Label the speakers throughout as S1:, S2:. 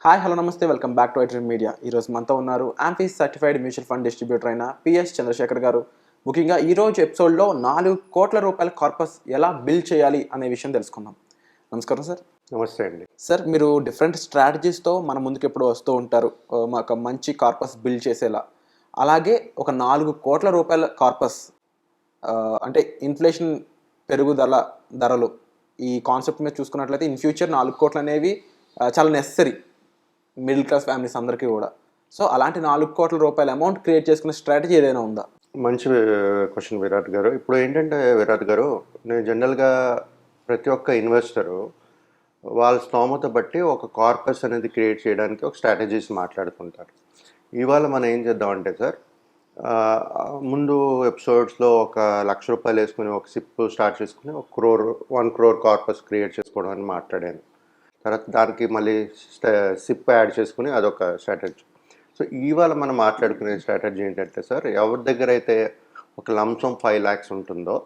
S1: Hi hello నమస్తే welcome back to iDream media. ఈరోజు మనతో ఉన్నారు ఆంఫీస్ సర్టిఫైడ్ మ్యూచువల్ ఫండ్ డిస్ట్రిబ్యూటర్ అయిన పిఎస్ చంద్రశేఖర్ గారు. ముఖ్యంగా ఈరోజు ఎపిసోడ్లో 4 కోట్ల రూపాయల కార్పస్ ఎలా బిల్డ్ చేయాలి అనే విషయం తెలుసుకుందాం. నమస్కారం సార్.
S2: నమస్తే అండి.
S1: సార్, మీరు డిఫరెంట్ స్ట్రాటజీస్తో మన ముందుకు ఎప్పుడు వస్తూ ఉంటారు మాకు మంచి కార్పస్ బిల్డ్ చేసేలా. అలాగే ఒక 4 కోట్ల రూపాయల కార్పస్ అంటే ఇన్ఫ్లేషన్ పెరుగుదల ధరలు ఈ కాన్సెప్ట్ మీద చూసుకున్నట్లయితే ఇన్ ఫ్యూచర్ 4 కోట్లు అనేవి చాలా నెసరీ మిడిల్ క్లాస్ ఫ్యామిలీస్ అందరికీ కూడా. సో అలాంటి 4 కోట్ల రూపాయల అమౌంట్ క్రియేట్ చేసుకునే స్ట్రాటజీ ఏదైనా ఉందా?
S2: మంచి క్వశ్చన్ విరాట్ గారు. ఇప్పుడు ఏంటంటే విరాట్ గారు, నేను జనరల్గా ప్రతి ఒక్క ఇన్వెస్టరు వాళ్ళ స్తోమత బట్టి ఒక కార్పస్ అనేది క్రియేట్ చేయడానికి ఒక స్ట్రాటజీస్ మాట్లాడుతుంటారు. ఇవాళ మనం ఏం చేద్దామంటే సార్, ముందు ఎపిసోడ్స్లో ఒక ₹1,00,000 వేసుకుని ఒక సిప్ స్టార్ట్ చేసుకుని 1 crore కార్పస్ క్రియేట్ చేసుకోవడం అని మాట్లాడాను. తర్వాత దానికి మళ్ళీ సిప్ యాడ్ చేసుకుని అదొక స్ట్రాటజీ. సో ఇవాళ మనం మాట్లాడుకునే స్ట్రాటజీ ఏంటంటే సార్, ఎవరి దగ్గర అయితే ఒక లంసం 5 lakhs ఉంటుందో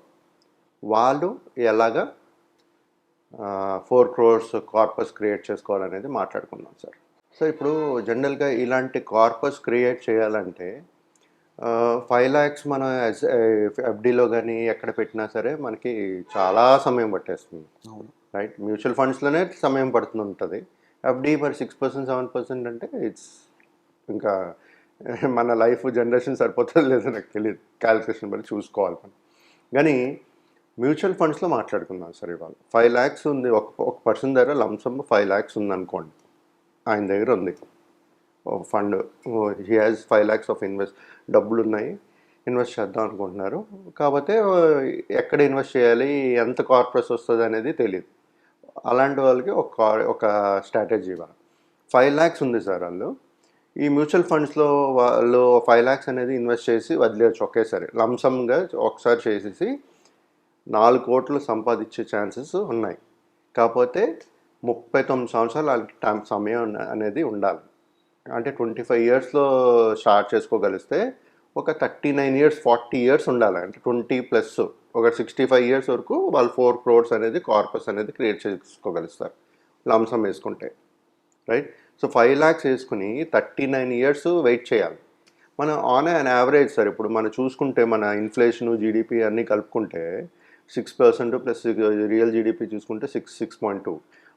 S2: వాళ్ళు ఎలాగా 4 crores కార్పస్ క్రియేట్ చేసుకోవాలనేది మాట్లాడుకుందాం సార్. సో ఇప్పుడు జనరల్గా ఇలాంటి కార్పస్ క్రియేట్ చేయాలంటే 5 lakhs మనం ఎఫ్డీలో కానీ ఎక్కడ పెట్టినా సరే మనకి చాలా సమయం పట్టేస్తుంది.
S1: అవును,
S2: రైట్. మ్యూచువల్ ఫండ్స్లోనే సమయం పడుతుంటుంది. ఎఫ్డీ మరి 6% 7% అంటే ఇట్స్ ఇంకా మన లైఫ్ జనరేషన్ సరిపోతుంది లేదో నాకు తెలియదు, క్యాలిక్యులేషన్ బట్టి చూసుకోవాలి మనం. కానీ మ్యూచువల్ ఫండ్స్లో మాట్లాడుకుందాం సార్. ఇవాళ 5 lakhs ఉంది, ఒక పర్సన్ దగ్గర లంసమ్ 5 lakhs ఉందనుకోండి. ఆయన దగ్గర ఉంది fund, he has 5 lakhs of డబ్బులు ఉన్నాయి, ఇన్వెస్ట్ చేద్దాం అనుకుంటున్నారు. కాకపోతే ఎక్కడ ఇన్వెస్ట్ చేయాలి, ఎంత కార్పస్ వస్తుంది అనేది తెలియదు. అలాంటి వాళ్ళకి ఒక స్ట్రాటజీ ఇవ్వాలి. 5 lakhs ఉంది సార్. వాళ్ళు ఈ మ్యూచువల్ ఫండ్స్లో వాళ్ళు 5 lakhs అనేది ఇన్వెస్ట్ చేసి వదిలేయచ్చు ఒకేసారి. లంసమ్గా ఒకసారి చేసేసి 4 కోట్లు సంపాదించే ఛాన్సెస్ ఉన్నాయి. కాకపోతే 39 సంవత్సరాలు వాళ్ళకి సమయం అనేది ఉండాలి. అంటే 25 yearsలో స్టార్ట్ చేసుకోగలిస్తే ఒక 39 years 40 years ఉండాలి. అంటే 20+ ఒక 65 years వరకు వాళ్ళు 4 crores అనేది కార్పస్ అనేది క్రియేట్ చేసుకోగలుగుతారు లంసం వేసుకుంటే. రైట్. సో 5 lakhs వేసుకుని 39 years వెయిట్ చేయాలి. మనం ఆన్ అన్ యావరేజ్ సార్, ఇప్పుడు మనం చూసుకుంటే మన ఇన్ఫ్లేషను జీడిపి అన్నీ కలుపుకుంటే 6% ప్లస్ రియల్ జీడిపి చూసుకుంటే 6.2,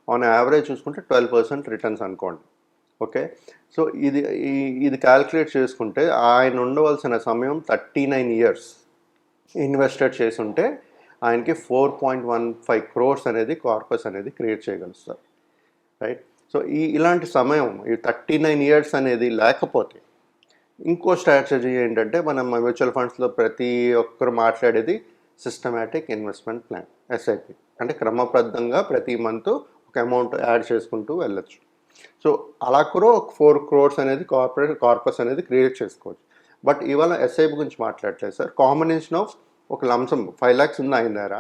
S2: ఆన్ యావరేజ్ చూసుకుంటే 12% రిటర్న్స్ అనుకోండి. ఓకే. సో ఇది క్యాల్కులేట్ చేసుకుంటే ఆయన ఉండవలసిన సమయం 39 years ఇన్వెస్టెడ్ చేసుంటే ఆయనకి 4.15 crores అనేది కార్పస్ అనేది క్రియేట్ చేయగలుగుతారు. రైట్. సో ఇలాంటి సమయం ఈ 39 years అనేది లేకపోతే ఇంకో స్ట్రాటజీ ఏంటంటే, మనం మ్యూచువల్ ఫండ్స్లో ప్రతి ఒక్కరు మాట్లాడేది సిస్టమాటిక్ ఇన్వెస్ట్మెంట్ ప్లాన్, ఎస్ఐపి. అంటే క్రమబద్ధంగా ప్రతి మంత్ ఒక అమౌంట్ యాడ్ చేసుకుంటూ వెళ్ళచ్చు. సో అలా కూడా ఒక 4 crores అనేది కార్పస్ అనేది క్రియేట్ చేసుకోవచ్చు. బట్ ఇవాళ ఎస్ఐపి గురించి మాట్లాడలేదు సార్. కాంబినేషన్ ఆఫ్ ఒక లంసం 5 lakhs ఉంది ఆయన దగ్గర,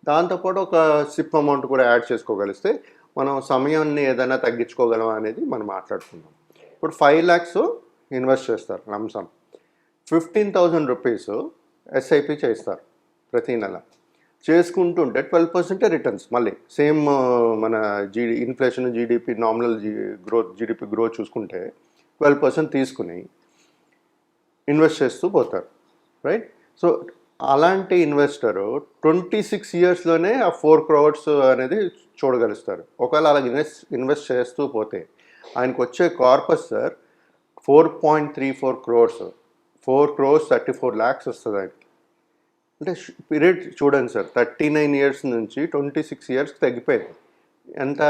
S2: దాంతోపాటు ఒక సిప్ అమౌంట్ కూడా యాడ్ చేసుకోగలిస్తే మనం సమయాన్ని ఏదైనా తగ్గించుకోగలం అనేది మనం మాట్లాడుకుందాం. ఇప్పుడు 5 lakhs ఇన్వెస్ట్ చేస్తారు లంసం, 15,000 rupees ఎస్ఐపి చేస్తారు ప్రతి నెల. చేసుకుంటుంటే 12% రిటర్న్స్. మళ్ళీ సేమ్ మన inflation GDP nominal GDP growth చూసుకుంటే 12% తీసుకుని ఇన్వెస్ట్ చేస్తూ పోతారు. రైట్. సో అలాంటి ఇన్వెస్టరు 26 yearsలోనే ఆ 4 crores అనేది చూడగలుగుతారు. ఒకవేళ అలా ఇన్వెస్ట్ చేస్తూ పోతే ఆయనకు వచ్చే corpus sir 4.34 crores, 4 crores 34 lakhs వస్తుంది ఆయనకి. అంటే పీరియడ్ చూడండి సార్, 39 years నుంచి 26 yearsకి తగ్గిపోయింది. ఎంత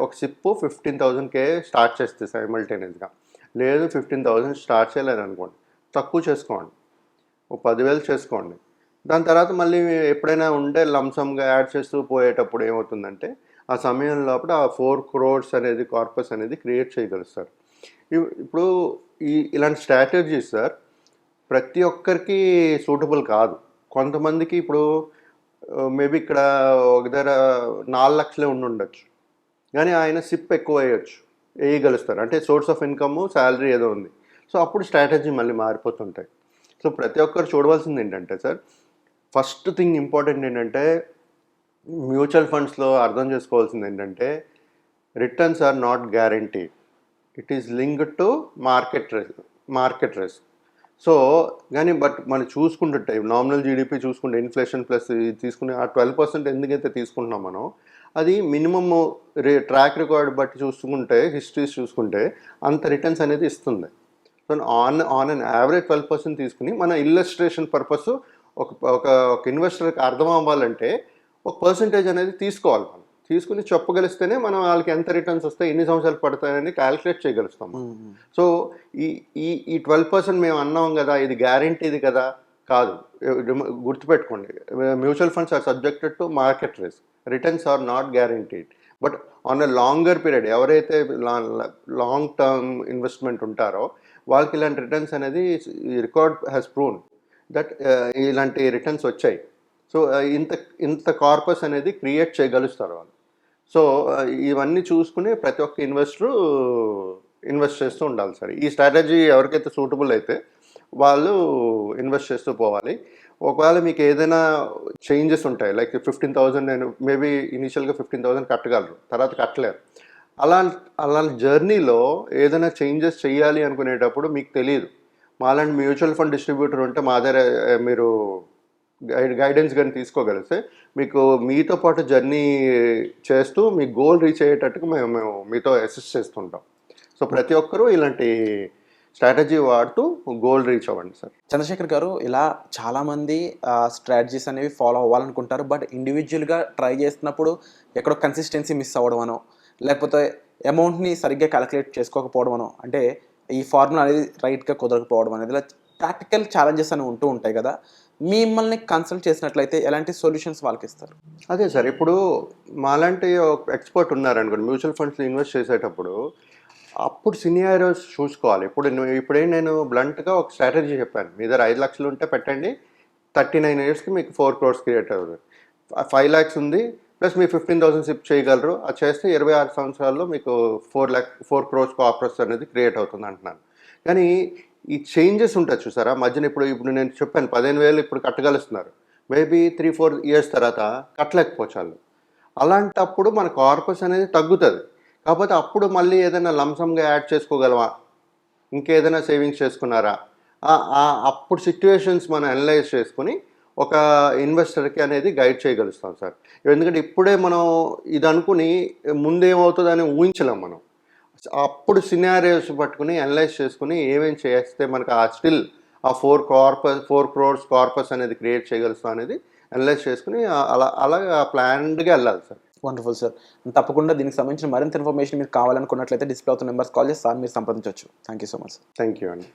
S2: ఒక సిప్పు 15,000 స్టార్ట్ చేస్తే సైమల్టేనియస్గా, లేదు 15,000 స్టార్ట్ చేయలేదు అనుకోండి, తక్కువ చేసుకోండి, ఒక 10,000 చేసుకోండి. దాని తర్వాత మళ్ళీ ఎప్పుడైనా ఉంటే లంసమ్గా యాడ్ చేస్తూ పోయేటప్పుడు ఏమవుతుందంటే ఆ సమయం లోపల ఆ 4 crores అనేది కార్పస్ అనేది క్రియేట్ చేయగలుగుతారు. ఇప్పుడు ఇలాంటి స్ట్రాటజీస్ సార్ ప్రతి ఒక్కరికి సూటబుల్ కాదు. కొంతమందికి ఇప్పుడు మేబీ ఇక్కడ ఒక దగ్గర 4 lakhs ఉండొచ్చు, కానీ ఆయన సిప్ ఎక్కువ వేయగలుగుతారు. అంటే సోర్స్ ఆఫ్ ఇన్కమ్ శాలరీ ఏదో ఉంది. సో అప్పుడు స్ట్రాటజీ మళ్ళీ మారిపోతుంటాయి. సో ప్రతి ఒక్కరు చూడవలసింది ఏంటంటే సార్, ఫస్ట్ థింగ్ ఇంపార్టెంట్ ఏంటంటే మ్యూచువల్ ఫండ్స్లో అర్థం చేసుకోవాల్సింది ఏంటంటే returns are not guarantee. It is linked to market risk. So కానీ బట్ మనం చూసుకుంటుంటే నామినల్ జీడిపి చూసుకుంటే ఇన్ఫ్లేషన్ ప్లస్ తీసుకునే ఆ 12% ఎందుకైతే తీసుకుంటున్నాం మనం, అది మినిమమ్ ట్రాక్ రికార్డ్ బట్టి చూసుకుంటే, హిస్టరీస్ చూసుకుంటే అంత రిటర్న్స్ అనేది ఇస్తుంది. సో ఆన్ అన్ యావరేజ్ 12% తీసుకుని మన ఇల్లస్ట్రేషన్ పర్పస్ ఒక ఒక ఒక ఇన్వెస్టర్కి అర్థం అవ్వాలంటే ఒక పర్సంటేజ్ అనేది తీసుకోవాలి. మనం తీసుకుని చెప్పగలిస్తేనే మనం వాళ్ళకి ఎంత రిటర్న్స్ వస్తాయి, ఎన్ని సంవత్సరాలు పడతాయని క్యాలిక్యులేట్ చేయగలుగుతాం. సో ఈ ఈ ఈ 12% మేము అన్నాం కదా, ఇది గ్యారంటీది కదా, కాదు. గుర్తుపెట్టుకోండి, mutual funds are subjected to market risk, returns are not guaranteed. But on a longer period ఎవరైతే లాంగ్ టర్మ్ ఇన్వెస్ట్మెంట్ ఉంటారో వాళ్ళకి ఇలాంటి రిటర్న్స్ అనేది రికార్డ్ హ్యాస్ ప్రూవ్డ్ దట్ ఇలాంటి రిటర్న్స్ వచ్చాయి. సో ఇంత కార్పస్ అనేది క్రియేట్ చేయగలుగుతారు వాళ్ళు. సో ఇవన్నీ చూసుకుని ప్రతి ఒక్క ఇన్వెస్టరు ఇన్వెస్ట్ చేస్తూ ఉండాలి సార్. ఈ స్ట్రాటజీ ఎవరికైతే సూటబుల్ అయితే వాళ్ళు ఇన్వెస్ట్ చేస్తూ పోవాలి. ఒకవేళ మీకు ఏదైనా చేంజెస్ ఉంటాయి, లైక్ 15,000 నేను మేబీ ఇనీషియల్గా 15,000 కట్టగలరు, తర్వాత కట్టలేరు. అలాంటి జర్నీలో ఏదైనా చేంజెస్ చేయాలి అనుకునేటప్పుడు మీకు తెలియదు. మాలాంటి మ్యూచువల్ ఫండ్ డిస్ట్రిబ్యూటర్ ఉంటే మా దగ్గర మీరు గైడెన్స్ కానీ తీసుకోగలిగితే మీకు మీతో పాటు జర్నీ చేస్తూ మీ గోల్ రీచ్ అయ్యేటట్టుగా మేము మీతో అసిస్ట్ చేస్తుంటాం. సో ప్రతి ఒక్కరూ ఇలాంటి స్ట్రాటజీ వాడుతూ గోల్ రీచ్ అవ్వండి సార్.
S1: చంద్రశేఖర్ గారు, ఇలా చాలామంది స్ట్రాటజీస్ అనేవి ఫాలో అవ్వాలనుకుంటారు, బట్ ఇండివిజువల్గా ట్రై చేస్తున్నప్పుడు ఎక్కడో కన్సిస్టెన్సీ మిస్ అవ్వడమనో, లేకపోతే అమౌంట్ని సరిగ్గా క్యాలిక్యులేట్ చేసుకోకపోవడమనో, అంటే ఈ ఫార్ములా అనేది రైట్గా కుదరకపోవడం అనేది, ఇలా ప్రాక్టికల్ ఛాలెంజెస్ అనేవి ఉంటూ ఉంటాయి కదా. మిమ్మల్ని కన్సల్ట్ చేసినట్లయితే ఎలాంటి సొల్యూషన్స్ వాళ్ళకి ఇస్తారు?
S2: అదే సార్, ఇప్పుడు మాలాంటి ఒక ఎక్స్పర్ట్ ఉన్నారనుకోండి మ్యూచువల్ ఫండ్స్లో ఇన్వెస్ట్ చేసేటప్పుడు, అప్పుడు సినియారియోస్ చూసుకోవాలి. ఇప్పుడే నేను బ్లంట్గా ఒక స్ట్రాటజీ చెప్పాను, మీ దగ్గర 5 లక్షలు ఉంటే పెట్టండి, 39 ఇయర్స్కి మీకు 4 crores క్రియేట్ అవుతుంది. 5 lakhs ఉంది ప్లస్ మీ 15,000 సిప్ చేయగలరు, అది చేస్తే 26 సంవత్సరాల్లో మీకు 4 crores కార్పస్ అనేది క్రియేట్ అవుతుంది అంటున్నాను. కానీ ఈ చేంజెస్ ఉంటుంది చూసారా మధ్యన, ఇప్పుడు నేను చెప్పాను 15,000 ఇప్పుడు కట్టగలుస్తున్నారు, మేబీ 3-4 years తర్వాత కట్టలేకపోవచ్చు. అలాంటప్పుడు మన కార్పస్ అనేది తగ్గుతుంది. కాకపోతే అప్పుడు మళ్ళీ ఏదైనా లంసమ్గా యాడ్ చేసుకోగలమా, ఇంకేదైనా సేవింగ్స్ చేసుకున్నారా, అప్పుడు సిచ్యువేషన్స్ మనం అనలైజ్ చేసుకుని ఒక ఇన్వెస్టర్కి అనేది గైడ్ చేయగలుగుతాం సార్. ఎందుకంటే ఇప్పుడే మనం ఇది అనుకుని ముందేమవుతుందని ఊహించలేం మనం. అప్పుడు సినారియోస్ పట్టుకుని అనలైజ్ చేసుకుని ఏమేమి చేస్తే మనకు స్టిల్ ఆ 4 crores కార్పస్ అనేది క్రియేట్ చేయగలుగుతాం అనేది అనలైజ్ చేసుకుని అలాగా ప్లాన్డ్గా వెళ్ళాలి సార్.
S1: Wonderful sir. తప్పకుండా దీనికి సంబంధించిన మరింత ఇన్ఫర్మేషన్ మీకు కావాలనుకున్నట్లయితే డిస్ప్లే అవుతున్న నెంబర్స్ కాల్ చేసి సార్ మీరు సంప్రదించవచ్చు. Thank you so much.
S2: Thank you అండి.